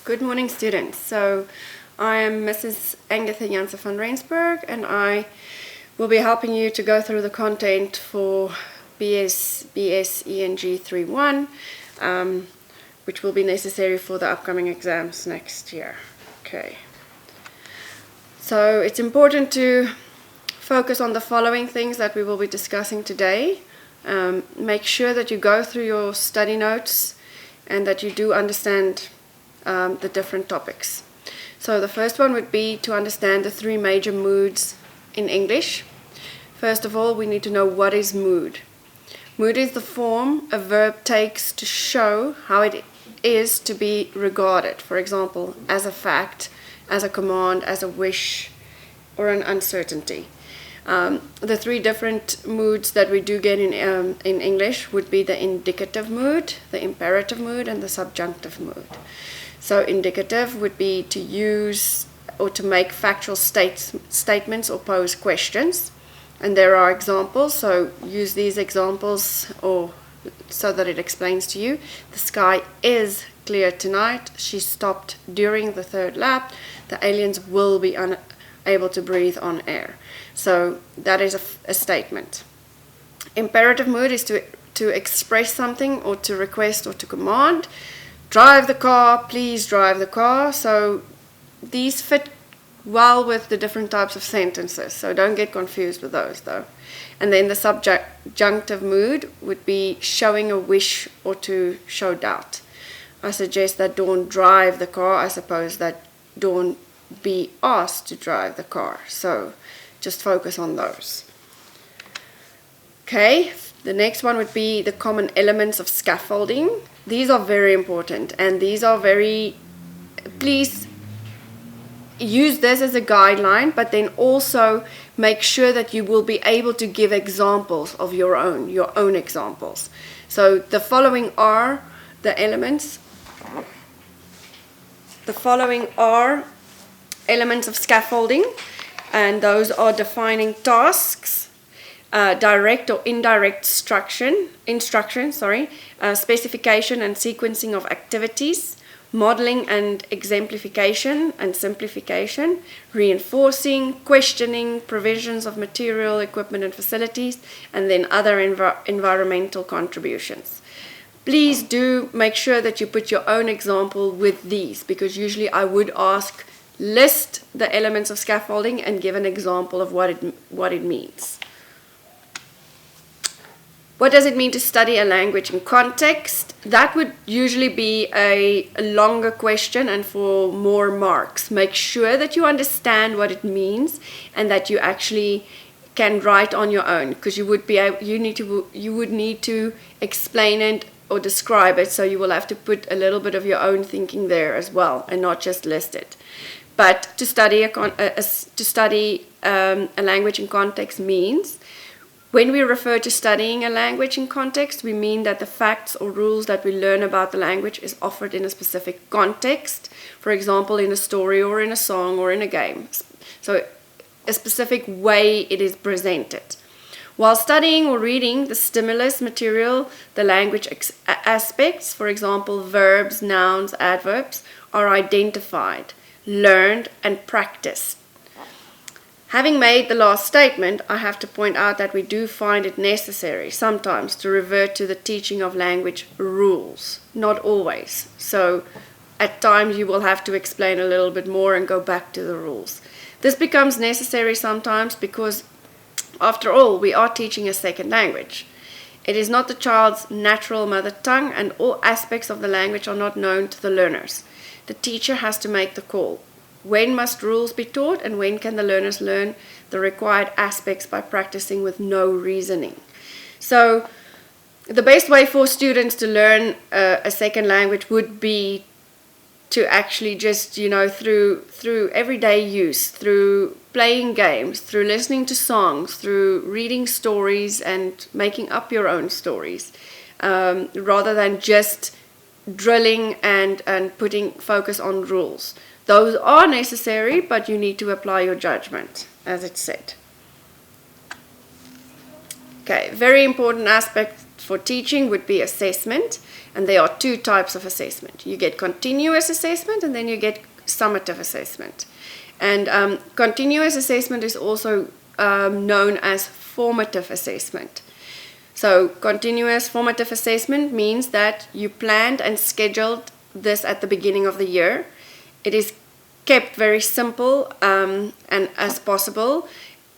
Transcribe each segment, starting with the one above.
Good morning, students. So I am Mrs. Agatha van Rensburg, and I will be helping you to go through the content for Bes Eng31, which will be necessary for the upcoming exams next year. Okay. So it's important to focus on the following things that we will be discussing today. Make sure that you go through your study notes and that you do understand the different topics. So the first one would be to understand the three major moods in English. First of all, we need to know what is mood. Mood is the form a verb takes to show how it is to be regarded. For example, as a fact, as a command, as a wish, or an uncertainty. The three different moods that we do get in English would be the indicative mood, the imperative mood, and the subjunctive mood. So indicative would be to use or to make factual statements or pose questions. And there are examples, so use these examples or so that it explains to you. The sky is clear tonight. She stopped during the third lap. The aliens will be unable to breathe on air. So that is a statement. Imperative mood is to express something or to request or to command. Drive the car, please drive the car. So these fit well with the different types of sentences. So don't get confused with those though. And then the subjunctive mood would be showing a wish or to show doubt. I suggest that Dawn drive the car. I suppose that Dawn be asked to drive the car. So just focus on those. Okay, the next one would be the common elements of scaffolding. These are very important, and these are please use this as a guideline, but then also make sure that you will be able to give examples of your own examples. So the following are the elements. The following are elements of scaffolding, and those are defining tasks, direct or indirect instruction, specification and sequencing of activities, modeling and exemplification and simplification, reinforcing, questioning, provisions of material, equipment and facilities, and then other environmental contributions. Please do make sure that you put your own example with these, because usually I would ask, list the elements of scaffolding and give an example of what it means. What does it mean to study a language in context? That would usually be a longer question and for more marks. Make sure that you understand what it means and that you actually can write on your own, because you would need to explain it or describe it, so you will have to put a little bit of your own thinking there as well and not just list it. But to study a language in context means, when we refer to studying a language in context, we mean that the facts or rules that we learn about the language is offered in a specific context, for example, in a story or in a song or in a game. So a specific way it is presented. While studying or reading the stimulus material, the language aspects, for example, verbs, nouns, adverbs, are identified, learned, and practiced. Having made the last statement, I have to point out that we do find it necessary sometimes to revert to the teaching of language rules. Not always. So at times you will have to explain a little bit more and go back to the rules. This becomes necessary sometimes because, after all, we are teaching a second language. It is not the child's natural mother tongue, and all aspects of the language are not known to the learners. The teacher has to make the call. When must rules be taught, and when can the learners learn the required aspects by practicing with no reasoning? So the best way for students to learn a second language would be to actually just, through everyday use, through playing games, through listening to songs, through reading stories and making up your own stories, rather than just drilling and putting focus on rules. Those are necessary, but you need to apply your judgment, as it said. Okay, very important aspect for teaching would be assessment, and there are two types of assessment. You get continuous assessment, and then you get summative assessment. And continuous assessment is also known as formative assessment. So continuous formative assessment means that you planned and scheduled this at the beginning of the year. It is kept very simple and as possible.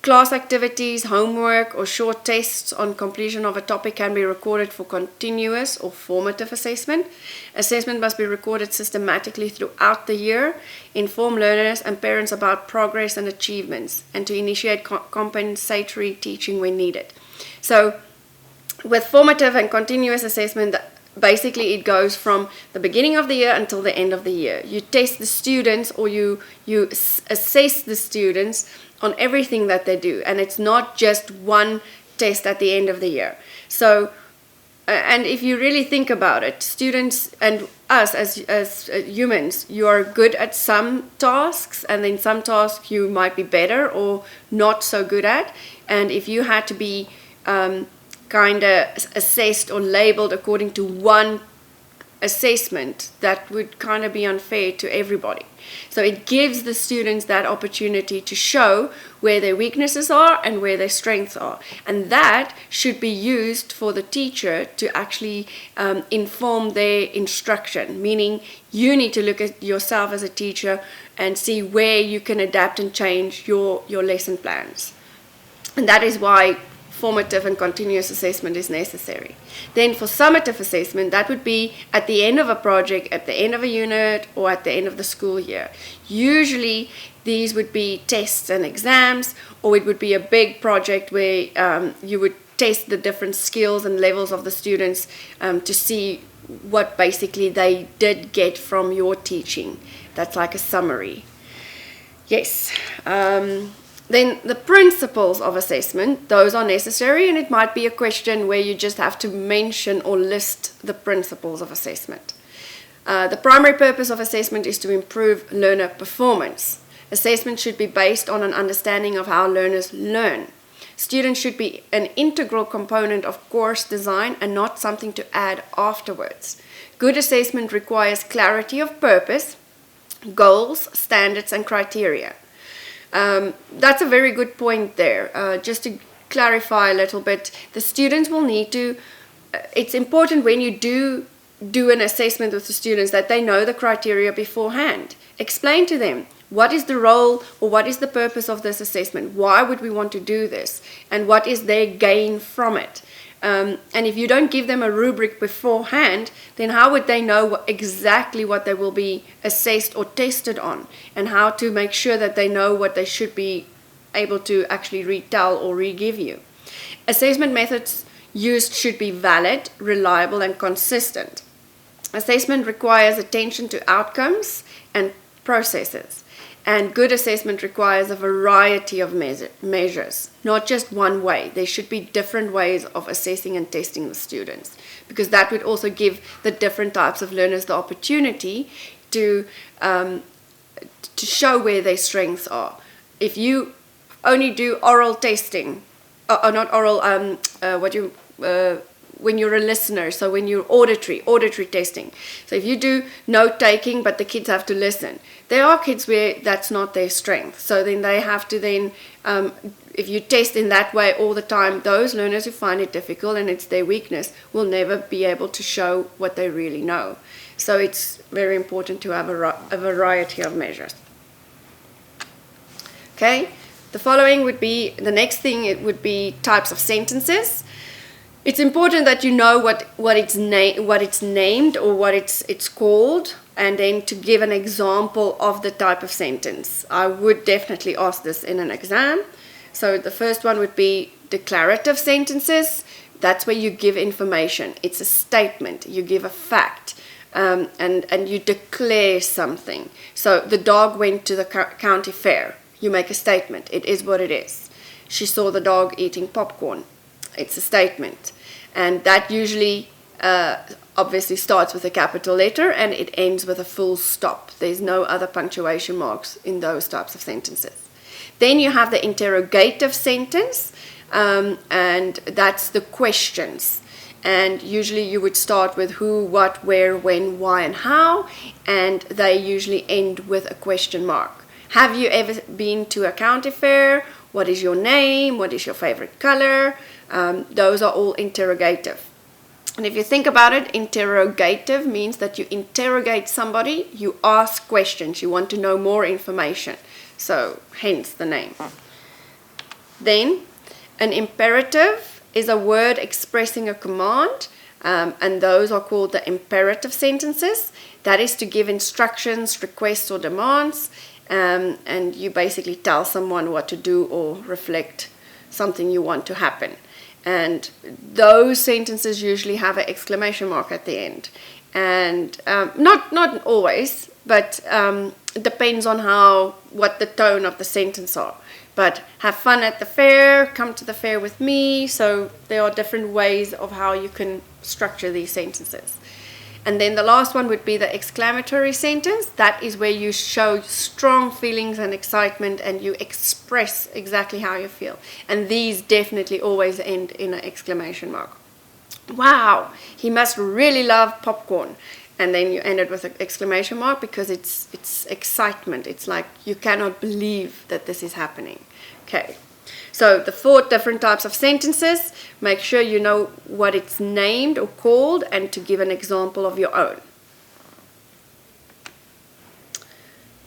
Class activities, homework, or short tests on completion of a topic can be recorded for continuous or formative assessment. Assessment must be recorded systematically throughout the year, inform learners and parents about progress and achievements, and to initiate compensatory teaching when needed. So with formative and continuous assessment, basically it goes from the beginning of the year until the end of the year. You test the students, or you assess the students on everything that they do, and it's not just one test at the end of the year. So and if you really think about it, students and us as humans, you are good at some tasks, and then some tasks you might be better or not so good at. And if you had to be kind of assessed or labeled according to one assessment, that would kind of be unfair to everybody. So it gives the students that opportunity to show where their weaknesses are and where their strengths are. And that should be used for the teacher to actually inform their instruction, meaning you need to look at yourself as a teacher and see where you can adapt and change your lesson plans. And that is why formative and continuous assessment is necessary. Then for summative assessment, that would be at the end of a project, at the end of a unit, or at the end of the school year. Usually these would be tests and exams, or it would be a big project where you would test the different skills and levels of the students to see what basically they did get from your teaching. That's like a summary. Yes. Then the principles of assessment, those are necessary, and it might be a question where you just have to mention or list the principles of assessment. The primary purpose of assessment is to improve learner performance. Assessment should be based on an understanding of how learners learn. Students should be an integral component of course design and not something to add afterwards. Good assessment requires clarity of purpose, goals, standards, and criteria. That's a very good point there. Just to clarify a little bit, the students will need to, it's important when you do an assessment with the students that they know the criteria beforehand. Explain to them what is the role or what is the purpose of this assessment, why would we want to do this, and what is their gain from it. And if you don't give them a rubric beforehand, then how would they know exactly what they will be assessed or tested on, and how to make sure that they know what they should be able to actually retell or re-give you. Assessment methods used should be valid, reliable, and consistent. Assessment requires attention to outcomes and processes. And good assessment requires a variety of measures, not just one way. There should be different ways of assessing and testing the students, because that would also give the different types of learners the opportunity to show where their strengths are. If you only do oral testing, or not oral, when you're a listener, so when you're auditory testing. So if you do note taking, but the kids have to listen, there are kids where that's not their strength. So then they have to then, if you test in that way all the time, those learners who find it difficult and it's their weakness will never be able to show what they really know. So it's very important to have a variety of measures. Okay, the following would be, the next thing, it would be types of sentences. It's important that you know what it's named or what it's called, and then to give an example of the type of sentence. I would definitely ask this in an exam. So the first one would be declarative sentences. That's where you give information. It's a statement. You give a fact, and you declare something. So the dog went to the county fair. You make a statement. It is what it is. She saw the dog eating popcorn. It's a statement. And that usually obviously starts with a capital letter and it ends with a full stop. There's no other punctuation marks in those types of sentences. Then you have the interrogative sentence, and that's the questions. and usually you would start with who, what, where, when, why, and how, and they usually end with a question mark. Have you ever been to a county fair? What is your name? What is your favorite color? Those are all interrogative. And if you think about it, interrogative means that you interrogate somebody, you ask questions, you want to know more information. So, hence the name. Then, an imperative is a word expressing a command, and those are called the imperative sentences. That is to give instructions, requests, or demands, and you basically tell someone what to do or reflect something you want to happen. And those sentences usually have an exclamation mark at the end. And not always, but it depends on what the tone of the sentence are. But have fun at the fair, come to the fair with me. So there are different ways of how you can structure these sentences. And then the last one would be the exclamatory sentence. That is where you show strong feelings and excitement and you express exactly how you feel. And these definitely always end in an exclamation mark. Wow, he must really love popcorn. And then you end it with an exclamation mark because it's excitement. It's like you cannot believe that this is happening. Okay. So the 4 different types of sentences, make sure you know what it's named or called and to give an example of your own.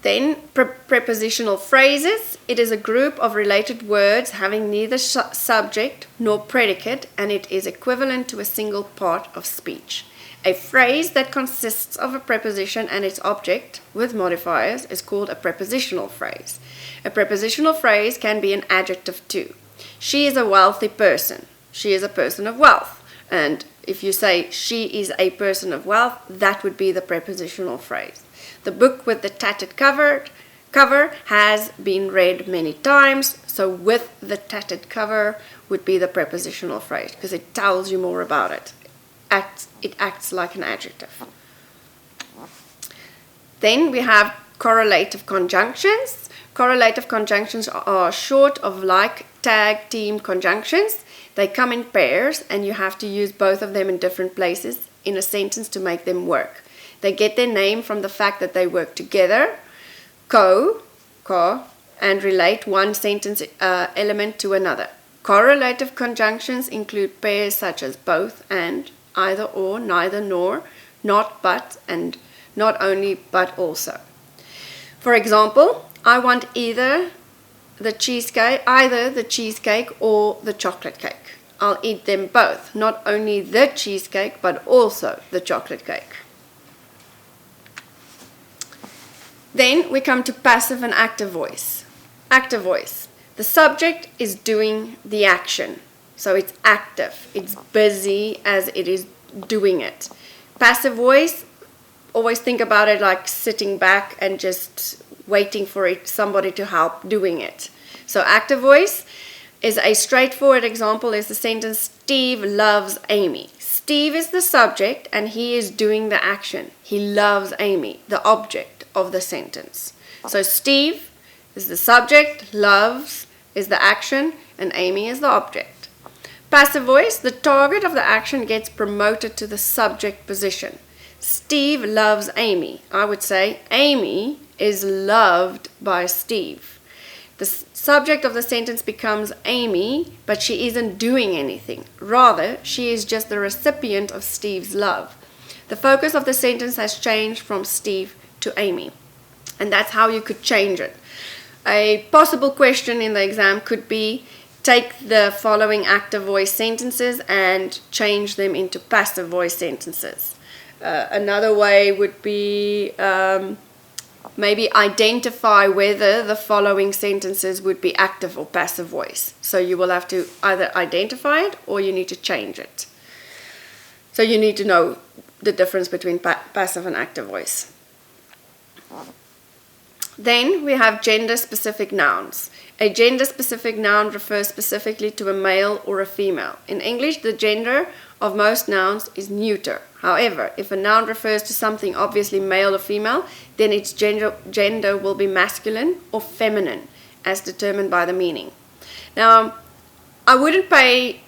Then prepositional phrases. It is a group of related words having neither subject nor predicate, and it is equivalent to a single part of speech. A phrase that consists of a preposition and its object with modifiers is called a prepositional phrase. A prepositional phrase can be an adjective too. She is a wealthy person. She is a person of wealth. And if you say she is a person of wealth, that would be the prepositional phrase. The book with the tattered cover has been read many times. So with the tattered cover would be the prepositional phrase because it tells you more about it. It acts like an adjective. Then we have correlative conjunctions. Correlative conjunctions are short of like tag team conjunctions. They come in pairs and you have to use both of them in different places in a sentence to make them work. They get their name from the fact that they work together, co, and relate one sentence element to another. Correlative conjunctions include pairs such as both and, either or, neither nor, not but, and not only but also. For example, I want either the cheesecake or the chocolate cake. I'll eat them both, not only the cheesecake but also the chocolate cake. Then we come to passive and active voice. Active voice. The subject is doing the action. So it's active. It's busy as it is doing it. Passive voice, always think about it like sitting back and just waiting for somebody to help doing it. So active voice is a straightforward example is the sentence Steve loves Amy. Steve is the subject and he is doing the action. He loves Amy, the object of the sentence. So Steve is the subject, loves is the action, and Amy is the object. Passive voice, the target of the action gets promoted to the subject position. Steve loves Amy. I would say Amy is loved by Steve. The subject of the sentence becomes Amy, but she isn't doing anything. Rather, she is just the recipient of Steve's love. The focus of the sentence has changed from Steve to Amy. And that's how you could change it. A possible question in the exam could be, take the following active voice sentences and change them into passive voice sentences. Another way would be maybe identify whether the following sentences would be active or passive voice. So you will have to either identify it or you need to change it. So you need to know the difference between passive and active voice. Then we have gender-specific nouns. A gender-specific noun refers specifically to a male or a female. In English, the gender of most nouns is neuter. However, if a noun refers to something obviously male or female, then its gender will be masculine or feminine, as determined by the meaning. Now, I wouldn't pay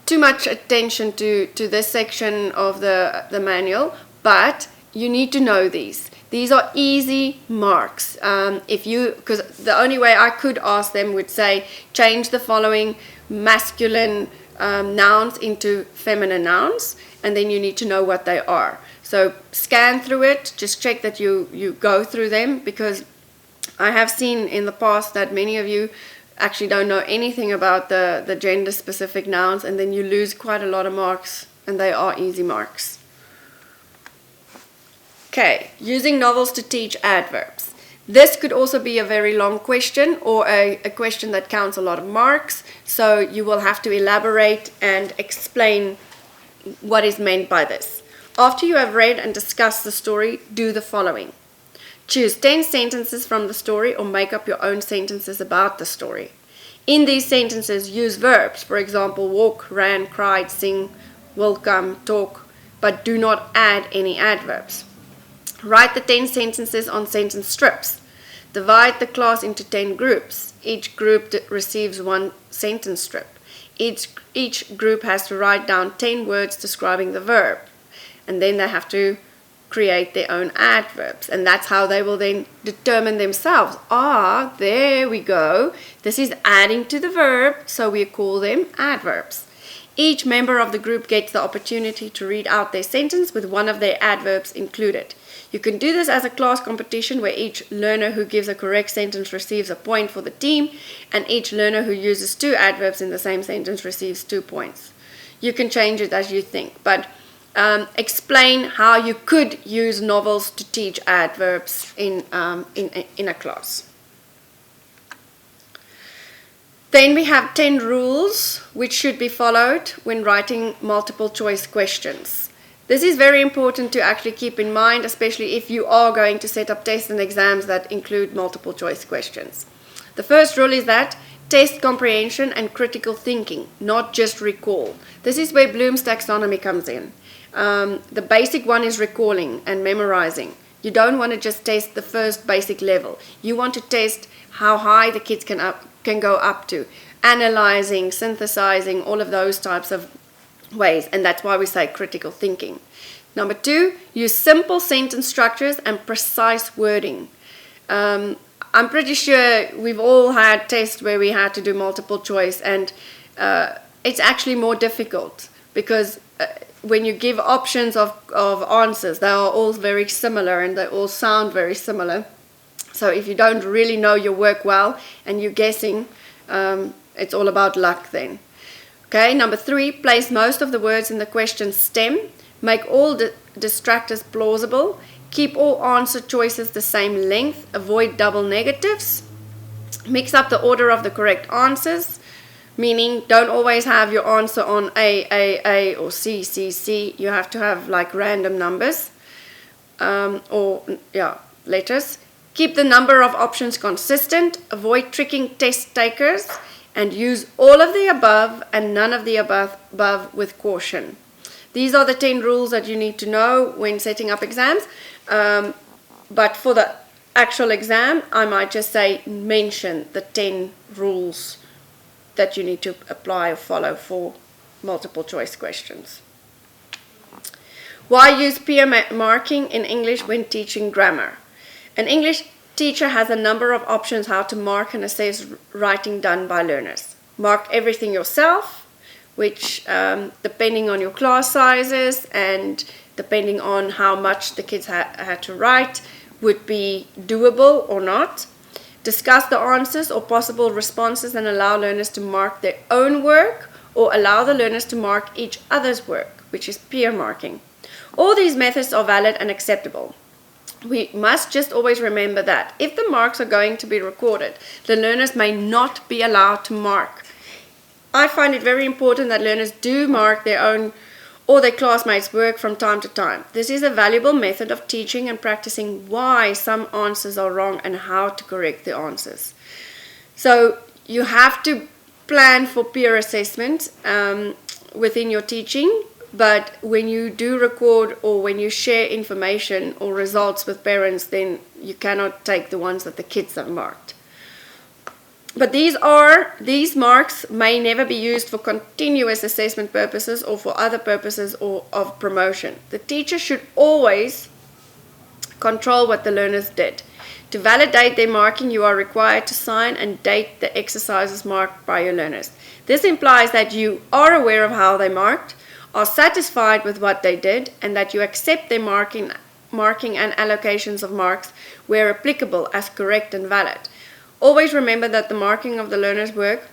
too much attention to this section of the manual, but you need to know these. These are easy marks. Because the only way I could ask them would say, change the following masculine nouns into feminine nouns, and then you need to know what they are. So scan through it, just check that you go through them, because I have seen in the past that many of you actually don't know anything about the gender-specific nouns, and then you lose quite a lot of marks, and they are easy marks. Okay, using novels to teach adverbs. This could also be a very long question, or a question that counts a lot of marks, so you will have to elaborate and explain what is meant by this. After you have read and discussed the story, do the following. Choose 10 sentences from the story, or make up your own sentences about the story. In these sentences, use verbs, for example, walk, ran, cried, sing, will come, talk, but do not add any adverbs. Write the 10 sentences on sentence strips. Divide the class into 10 groups. Each group receives one sentence strip. Each group has to write down 10 words describing the verb. And then they have to create their own adverbs. And that's how they will then determine themselves. There we go. This is adding to the verb, so we call them adverbs. Each member of the group gets the opportunity to read out their sentence with one of their adverbs included. You can do this as a class competition where each learner who gives a correct sentence receives a point for the team, and each learner who uses 2 adverbs in the same sentence receives 2 points. You can change it as you think, but explain how you could use novels to teach adverbs in a class. Then we have 10 rules which should be followed when writing multiple choice questions. This is very important to actually keep in mind, especially if you are going to set up tests and exams that include multiple choice questions. The first rule is that test comprehension and critical thinking, not just recall. This is where Bloom's taxonomy comes in. The basic one is recalling and memorizing. You don't want to just test the first basic level. You want to test how high the kids can go up to, analyzing, synthesizing, all of those types of ways, and that's why we say critical thinking. Number 2, use simple sentence structures and precise wording. I'm pretty sure we've all had tests where we had to do multiple choice, and it's actually more difficult because when you give options of answers, they are all very similar and they all sound very similar. So if you don't really know your work well and you're guessing, it's all about luck then. Okay, number 3, place most of the words in the question stem. Make all distractors plausible. Keep all answer choices the same length. Avoid double negatives. Mix up the order of the correct answers, meaning don't always have your answer on A, or C, C. You have to have like random numbers letters. Keep the number of options consistent. Avoid tricking test takers. And use all of the above and none of the above with caution. These are the 10 rules that you need to know when setting up exams. But for the actual exam, I might just say mention the 10 rules that you need to apply or follow for multiple choice questions. Why use peer marking in English when teaching grammar? An English teacher has a number of options how to mark and assess writing done by learners. Mark everything yourself, which depending on your class sizes and depending on how much the kids had to write would be doable or not. Discuss the answers or possible responses and allow learners to mark their own work, or allow the learners to mark each other's work, which is peer marking. All these methods are valid and acceptable. We must just always remember that if the marks are going to be recorded, the learners may not be allowed to mark. I find it very important that learners do mark their own or their classmates' work from time to time. This is a valuable method of teaching and practicing why some answers are wrong and how to correct the answers. So you have to plan for peer assessment within your teaching. But when you do record or when you share information or results with parents, then you cannot take the ones that the kids have marked. But these marks may never be used for continuous assessment purposes or for other purposes or of promotion. The teacher should always control what the learners did. To validate their marking, you are required to sign and date the exercises marked by your learners. This implies that you are aware of how they marked, are satisfied with what they did, and that you accept their marking and allocations of marks where applicable as correct and valid. Always remember that the marking of the learner's work,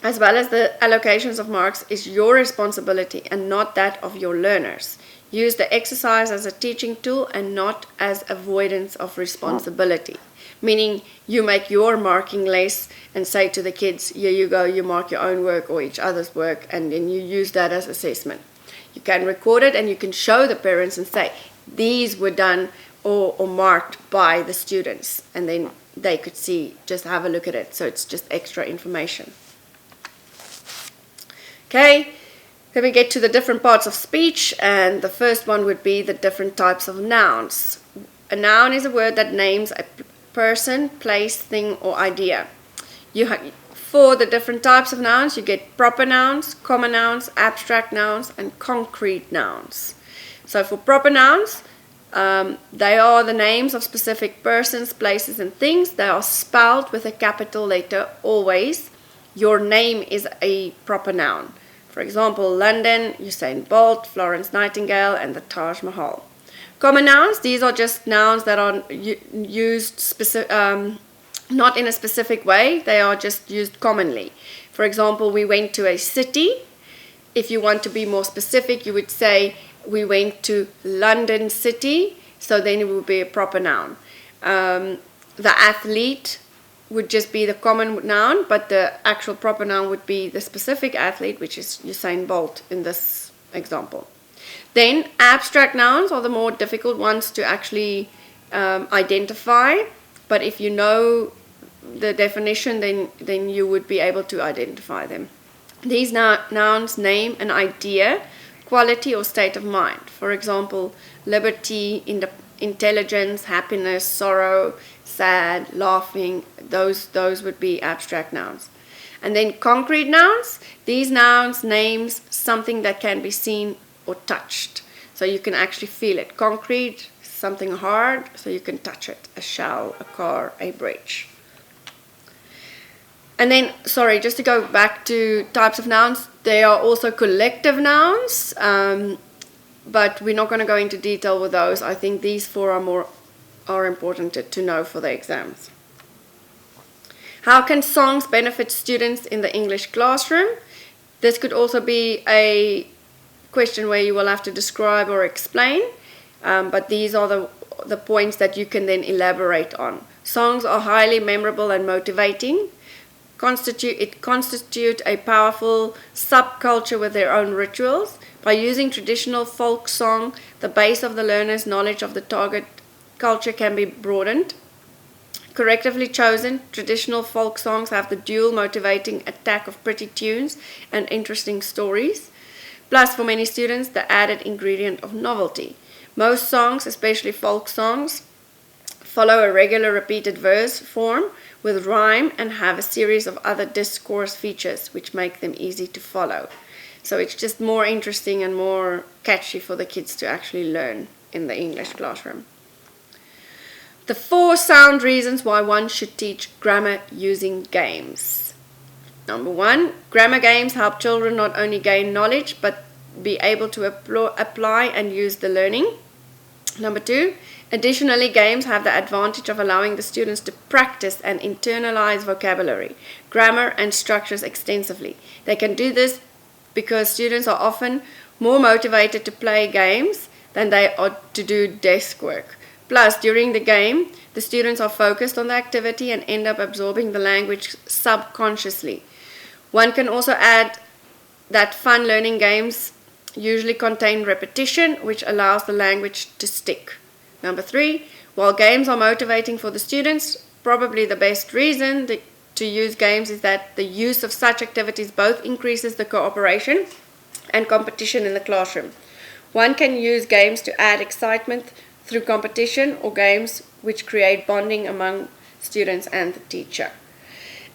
as well as the allocations of marks, is your responsibility and not that of your learners. Use the exercise as a teaching tool and not as avoidance of responsibility. Meaning you make your marking less and say to the kids, here you go, you mark your own work or each other's work, and then you use that as assessment. You can record it and you can show the parents and say, these were done or marked by the students, and then they could see, just have a look at it. So it's just extra information. Okay, then we get to the different parts of speech, and the first one would be the different types of nouns. A noun is a word that names a person, place, thing, or idea. For the different types of nouns, you get proper nouns, common nouns, abstract nouns, and concrete nouns. So for proper nouns, they are the names of specific persons, places, and things. They are spelled with a capital letter always. Your name is a proper noun. For example, London, Usain Bolt, Florence Nightingale, and the Taj Mahal. Common nouns, these are just nouns that are used not in a specific way. They are just used commonly. For example, we went to a city. If you want to be more specific, you would say, we went to London City, so then it would be a proper noun. The athlete would just be the common noun, but the actual proper noun would be the specific athlete, which is Usain Bolt in this example. Then abstract nouns are the more difficult ones to actually identify, but if you know the definition, then you would be able to identify them. These nouns name an idea, quality, or state of mind. For example, liberty, intelligence, happiness, sorrow, sad, laughing. Those would be abstract nouns. And then concrete nouns. These nouns names something that can be seen or touched. So you can actually feel it. Concrete, something hard, so you can touch it. A shell, a car, a bridge. And then, sorry, just to go back to types of nouns, there are also collective nouns, but we're not going to go into detail with those. I think these four are important to know for the exams. How can songs benefit students in the English classroom? This could also be a question where you will have to describe or explain, but these are the points that you can then elaborate on. Songs are highly memorable and motivating. Constitute a powerful subculture with their own rituals. By using traditional folk song, the base of the learner's knowledge of the target culture can be broadened. Correctively chosen, traditional folk songs have the dual motivating attack of pretty tunes and interesting stories, plus for many students the added ingredient of novelty. Most songs, especially folk songs, follow a regular repeated verse form with rhyme and have a series of other discourse features which make them easy to follow. So it's just more interesting and more catchy for the kids to actually learn in the English classroom. The 4 sound reasons why one should teach grammar using games. Number 1, grammar games help children not only gain knowledge but be able to apply and use the learning. Number 2, additionally, games have the advantage of allowing the students to practice and internalize vocabulary, grammar, and structures extensively. They can do this because students are often more motivated to play games than they are to do desk work. Plus, during the game, the students are focused on the activity and end up absorbing the language subconsciously. One can also add that fun learning games usually contain repetition, which allows the language to stick. Number 3, while games are motivating for the students, probably the best reason to use games is that the use of such activities both increases the cooperation and competition in the classroom. One can use games to add excitement through competition or games which create bonding among students and the teacher.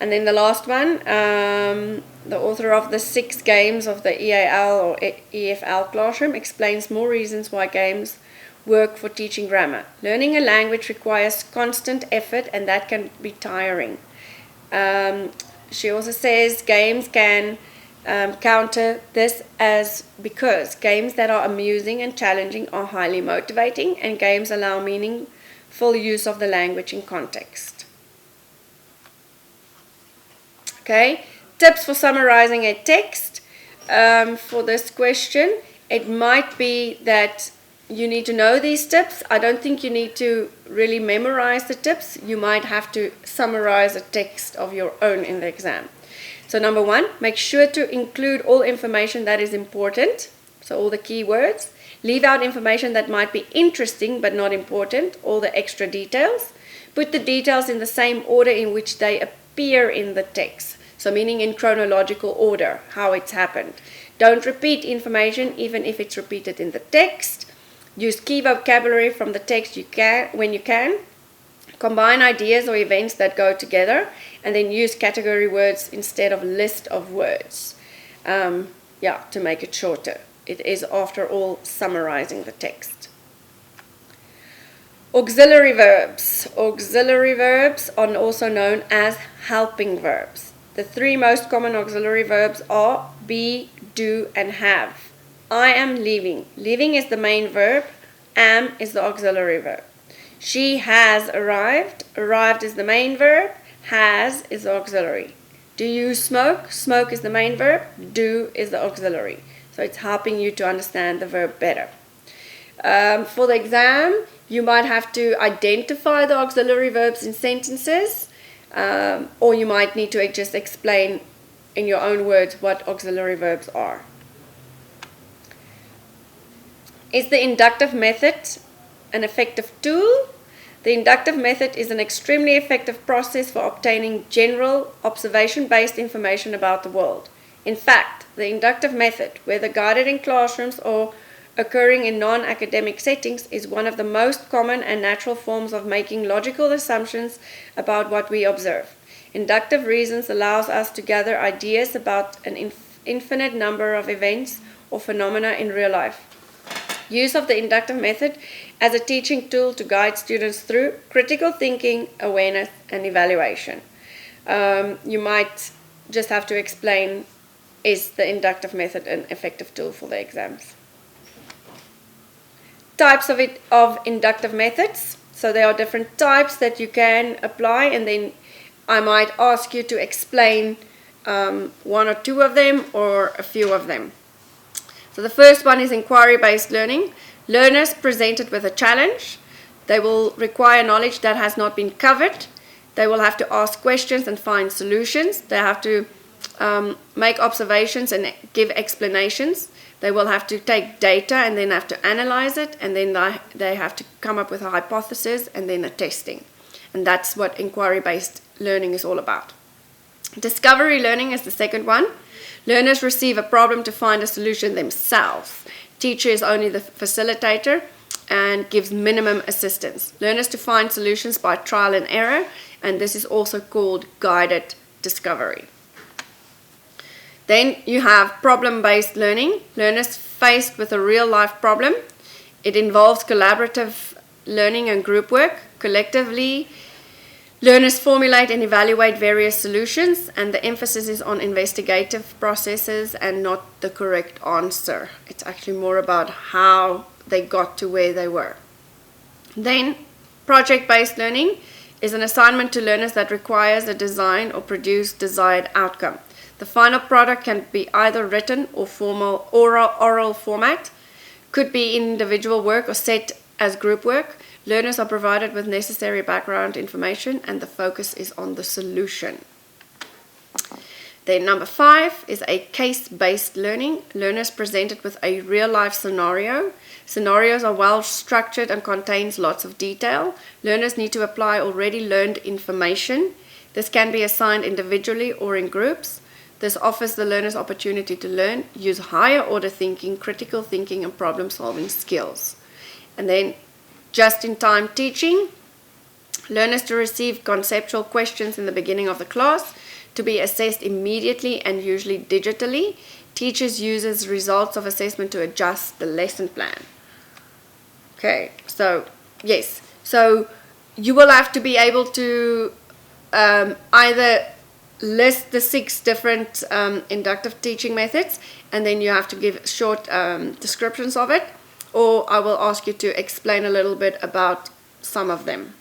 And then the last one, the author of the 6 games of the EAL or EFL classroom explains more reasons why games work for teaching grammar. Learning a language requires constant effort, and that can be tiring. She also says games can counter this because games that are amusing and challenging are highly motivating, and games allow meaningful use of the language in context. Okay, tips for summarizing a text. For this question, it might be that you need to know these tips. I don't think you need to really memorize the tips. You might have to summarize a text of your own in the exam. So number 1, make sure to include all information that is important, so all the keywords. Leave out information that might be interesting but not important, all the extra details. Put the details in the same order in which they appear in the text, so meaning in chronological order, how it's happened. Don't repeat information even if it's repeated in the text. Use key vocabulary from the text when you can. Combine ideas or events that go together, and then use category words instead of list of words. To make it shorter. It is, after all, summarizing the text. Auxiliary verbs. Auxiliary verbs are also known as helping verbs. The 3 most common auxiliary verbs are be, do, and have. I am leaving. Leaving is the main verb. Am is the auxiliary verb. She has arrived. Arrived is the main verb. Has is the auxiliary. Do you smoke? Smoke is the main verb. Do is the auxiliary. So it's helping you to understand the verb better. For the exam, you might have to identify the auxiliary verbs in sentences, or you might need to just explain in your own words what auxiliary verbs are. Is the inductive method an effective tool? The inductive method is an extremely effective process for obtaining general observation-based information about the world. In fact, the inductive method, whether guided in classrooms or occurring in non-academic settings, is one of the most common and natural forms of making logical assumptions about what we observe. Inductive reasons allows us to gather ideas about an infinite number of events or phenomena in real life. Use of the inductive method as a teaching tool to guide students through critical thinking, awareness, and evaluation. You might just have to explain, is the inductive method an effective tool for the exams? Types of inductive methods. So there are different types that you can apply, and then I might ask you to explain 1 or 2 of them or a few of them. So the first one is inquiry-based learning. Learners presented with a challenge. They will require knowledge that has not been covered. They will have to ask questions and find solutions. They have to make observations and give explanations. They will have to take data and then have to analyze it, and then they have to come up with a hypothesis and then a testing. And that's what inquiry-based learning is all about. Discovery learning is the second one. Learners receive a problem to find a solution themselves. Teacher is only the facilitator and gives minimum assistance. Learners to find solutions by trial and error, and this is also called guided discovery. Then you have problem-based learning. Learners faced with a real-life problem. It involves collaborative learning and group work. Collectively, learners formulate and evaluate various solutions, and the emphasis is on investigative processes and not the correct answer. It's actually more about how they got to where they were. Then, project-based learning is an assignment to learners that requires a design or produce desired outcome. The final product can be either written or formal oral format, could be individual work or set as group work. Learners are provided with necessary background information, and the focus is on the solution. Then number 5 is a case-based learning. Learners presented with a real-life scenario. Scenarios are well structured and contains lots of detail. Learners need to apply already learned information. This can be assigned individually or in groups. This offers the learners opportunity to learn, use higher order thinking, critical thinking, and problem-solving skills. And then just-in-time teaching. Learners to receive conceptual questions in the beginning of the class. to be assessed immediately and usually digitally. Teachers use results of assessment to adjust the lesson plan. Okay, so yes, so you will have to be able to either list the 6 different inductive teaching methods, and then you have to give short descriptions of it, or I will ask you to explain a little bit about some of them.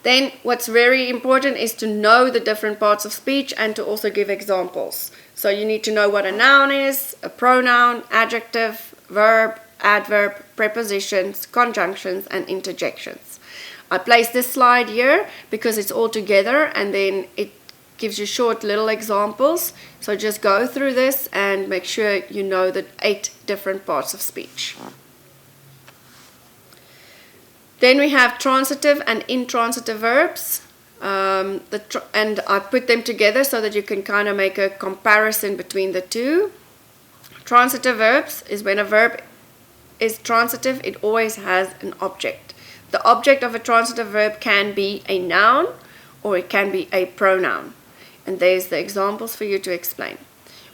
Then what's very important is to know the different parts of speech and to also give examples. So you need to know what a noun is, a pronoun, adjective, verb, adverb, prepositions, conjunctions, and interjections. I placed this slide here because it's all together, and then it gives you short little examples. So just go through this and make sure you know the 8 different parts of speech. Then we have transitive and intransitive verbs, and I put them together so that you can kind of make a comparison between the two. Transitive verbs is when a verb is transitive, it always has an object. The object of a transitive verb can be a noun or it can be a pronoun. And there's the examples for you to explain.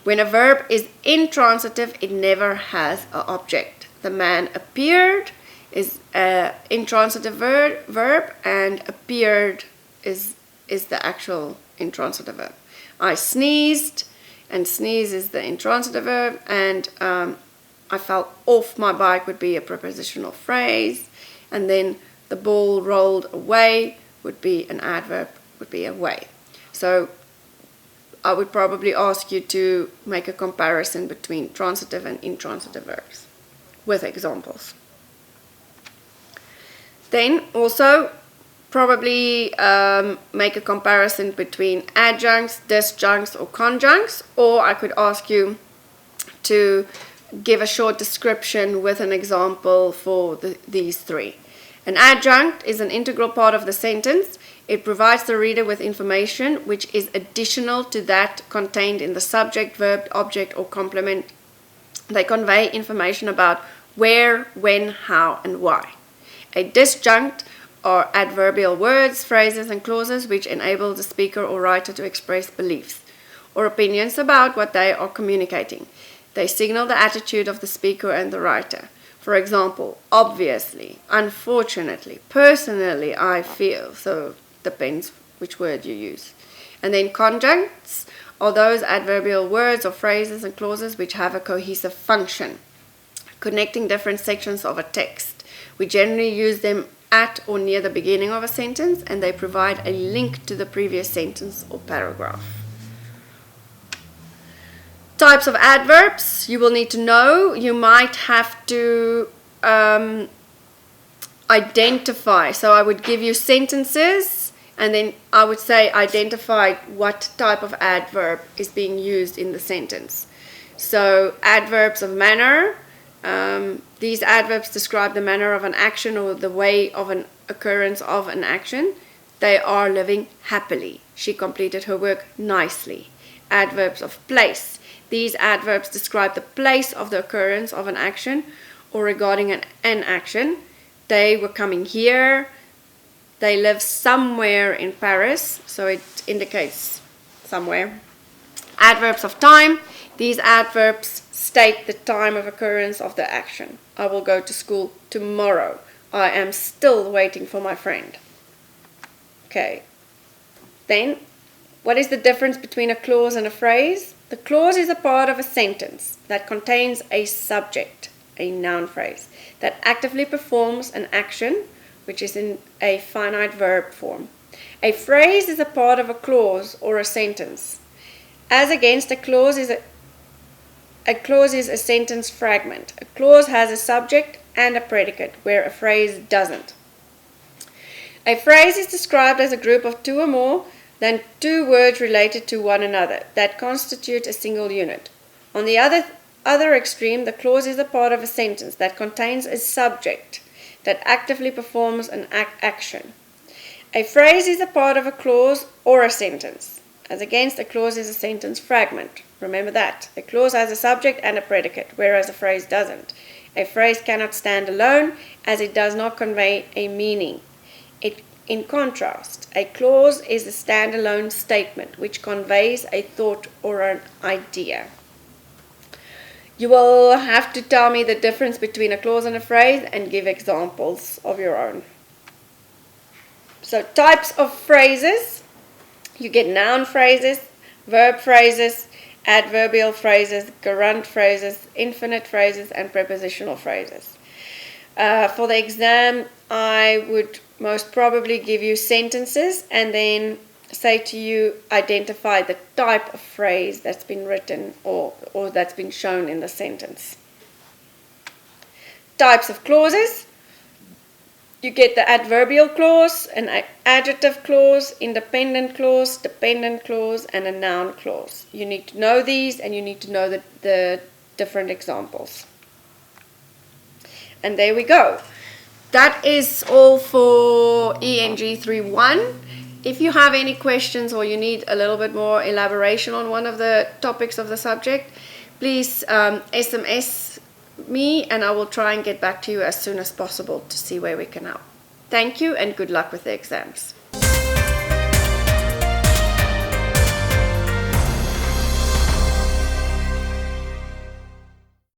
When a verb is intransitive, it never has an object. The man appeared is an intransitive verb, and appeared is the actual intransitive verb. I sneezed, and sneeze is the intransitive verb, and I fell off my bike would be a prepositional phrase, and then the ball rolled away would be an adverb, would be away. So I would probably ask you to make a comparison between transitive and intransitive verbs with examples. Then also probably make a comparison between adjuncts, disjuncts, or conjuncts, or I could ask you to give a short description with an example for these 3. An adjunct is an integral part of the sentence. It provides the reader with information which is additional to that contained in the subject, verb, object, or complement. They convey information about where, when, how, and why. A disjunct are adverbial words, phrases, and clauses which enable the speaker or writer to express beliefs or opinions about what they are communicating. They signal the attitude of the speaker and the writer. For example, obviously, unfortunately, personally, I feel. So depends which word you use. And then conjuncts are those adverbial words or phrases and clauses which have a cohesive function, connecting different sections of a text. We generally use them at or near the beginning of a sentence, and they provide a link to the previous sentence or paragraph. Types of adverbs you will need to know. You might have to identify. So I would give you sentences, and then I would say identify what type of adverb is being used in the sentence. So adverbs of manner. These adverbs describe the manner of an action or the way of an occurrence of an action. They are living happily. She completed her work nicely. Adverbs of place. These adverbs describe the place of the occurrence of an action or regarding an action. They were coming here. They live somewhere in Paris, so it indicates somewhere. Adverbs of time. These adverbs state the time of occurrence of the action. I will go to school tomorrow. I am still waiting for my friend. Okay. Then, what is the difference between a clause and a phrase? The clause is a part of a sentence that contains a subject, a noun phrase, that actively performs an action, which is in a finite verb form. A phrase is a part of a clause or a sentence. As against, a clause is a sentence fragment. A clause has a subject and a predicate, where a phrase doesn't. A phrase is described as a group of 2 or more than 2 words related to one another that constitute a single unit. On the other extreme, the clause is a part of a sentence that contains a subject that actively performs an action. A phrase is a part of a clause or a sentence. As against, a clause is a sentence fragment. Remember that. A clause has a subject and a predicate, whereas a phrase doesn't. A phrase cannot stand alone, as it does not convey a meaning. In contrast, a clause is a standalone statement which conveys a thought or an idea. You will have to tell me the difference between a clause and a phrase and give examples of your own. So types of phrases. You get noun phrases, verb phrases, adverbial phrases, gerund phrases, infinite phrases, and prepositional phrases. For the exam, I would most probably give you sentences and then say to you, identify the type of phrase that's been written or that's been shown in the sentence. Types of clauses. You get the adverbial clause, an adjective clause, independent clause, dependent clause, and a noun clause. You need to know these and you need to know the different examples. And there we go. That is all for ENG31. If you have any questions or you need a little bit more elaboration on one of the topics of the subject, please SMS me and I will try and get back to you as soon as possible to see where we can help. Thank you and good luck with the exams.